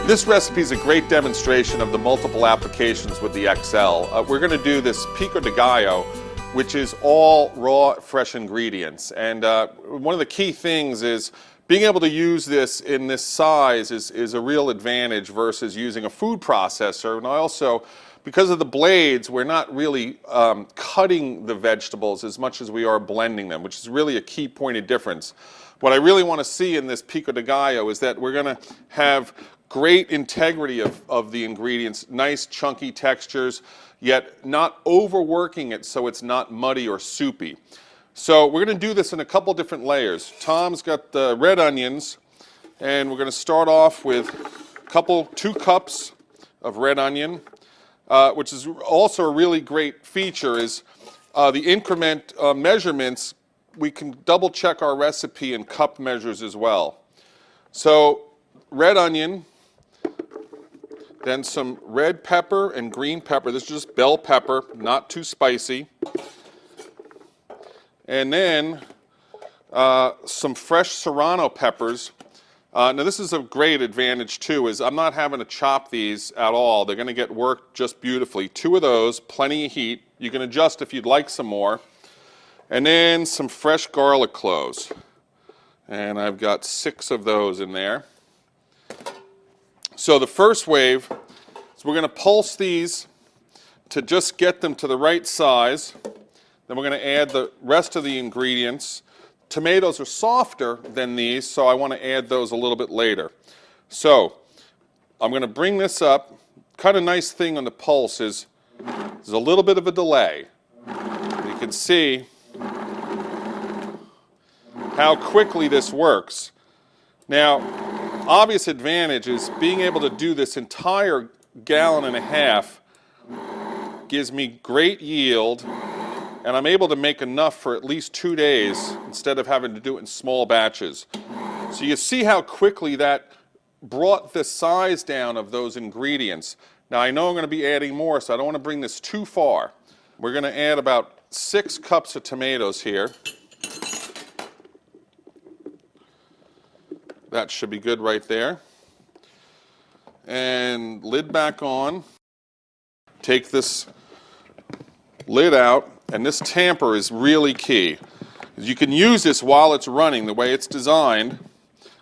This recipe is a great demonstration of the multiple applications with the XL. We're going to do this Pico de Gallo, which is all raw, fresh ingredients. And one of the key things is being able to use this in this size is a real advantage versus using a food processor. And also, because of the blades, we're not really cutting the vegetables as much as we are blending them, which is really a key point of difference. What I really want to see in this Pico de Gallo is that we're going to have great integrity of the ingredients, nice chunky textures, yet not overworking it so it's not muddy or soupy. So we're going to do this in a couple different layers. Tom's got the red onions, and we're going to start off with 2 cups of red onion, which is also a really great feature is the increment measurements. We can double check our recipe in cup measures as well. So red onion, then some red pepper and green pepper. This is just bell pepper, not too spicy. And then some fresh serrano peppers. Now this is a great advantage too, is I'm not having to chop these at all. They're going to get worked just beautifully. 2 of those, plenty of heat. You can adjust if you'd like some more. And then some fresh garlic cloves. And I've got 6 of those in there. So the first wave is we're going to pulse these to just get them to the right size. Then we're going to add the rest of the ingredients. Tomatoes are softer than these, so I want to add those a little bit later. So I'm going to bring this up. Kind of nice thing on the pulse is there's a little bit of a delay. You can see how quickly this works. Now, obvious advantage is being able to do this entire 1.5 gallons gives me great yield, and I'm able to make enough for at least 2 days instead of having to do it in small batches. So you see how quickly that brought the size down of those ingredients. Now I know I'm going to be adding more, so I don't want to bring this too far. We're going to add about 6 cups of tomatoes here. That should be good right there. And lid back on. Take this lid out, and this tamper is really key. You can use this while it's running the way it's designed.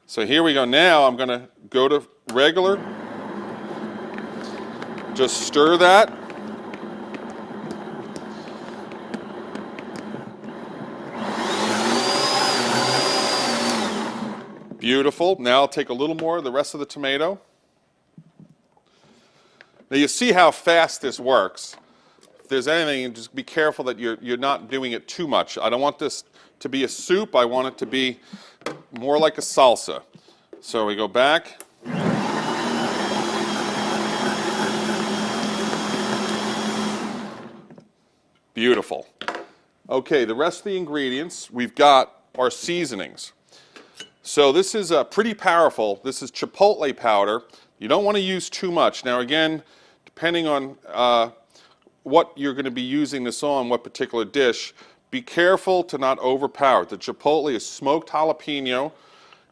So here we go. Now I'm going to go to regular. Just stir that. Beautiful. Now I'll take a little more of the rest of the tomato. Now you see how fast this works. If there's anything, just be careful that you're not doing it too much. I don't want this to be a soup. I want it to be more like a salsa. So we go back. Beautiful. Okay, the rest of the ingredients, we've got our seasonings. So this is pretty powerful. This is chipotle powder. You don't want to use too much. Now again, depending on what you're going to be using this on, what particular dish, be careful to not overpower it. The chipotle is smoked jalapeno,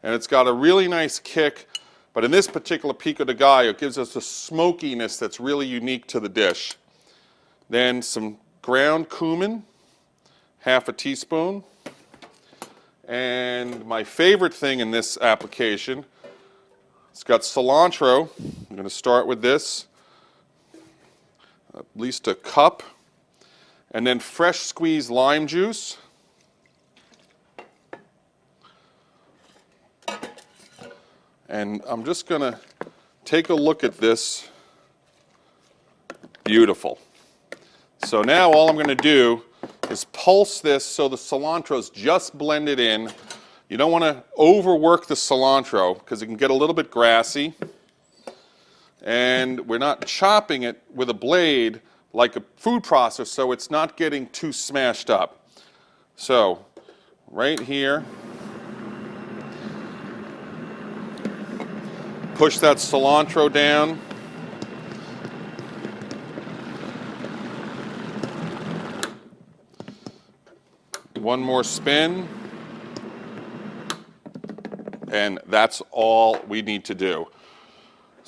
and it's got a really nice kick, but in this particular Pico de Gallo, it gives us a smokiness that's really unique to the dish. Then some ground cumin, 1/2 teaspoon. And my favorite thing in this application, it's got cilantro. I'm going to start with this, at least a cup, and then fresh squeezed lime juice. And I'm just going to take a look at this. Beautiful. So now all I'm going to do is pulse this so the cilantro is just blended in. You don't want to overwork the cilantro because it can get a little bit grassy. And we're not chopping it with a blade like a food processor, so it's not getting too smashed up. So right here, push that cilantro down. One more spin, and that's all we need to do.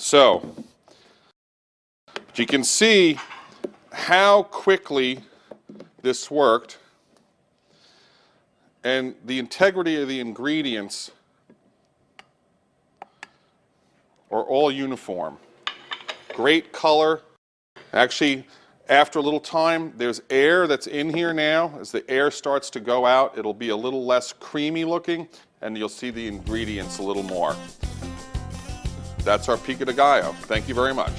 So, you can see how quickly this worked, and the integrity of the ingredients are all uniform. Great color. Actually, after a little time, there's air that's in here now. As the air starts to go out, it'll be a little less creamy looking, and you'll see the ingredients a little more. That's our Pico de Gallo. Thank you very much.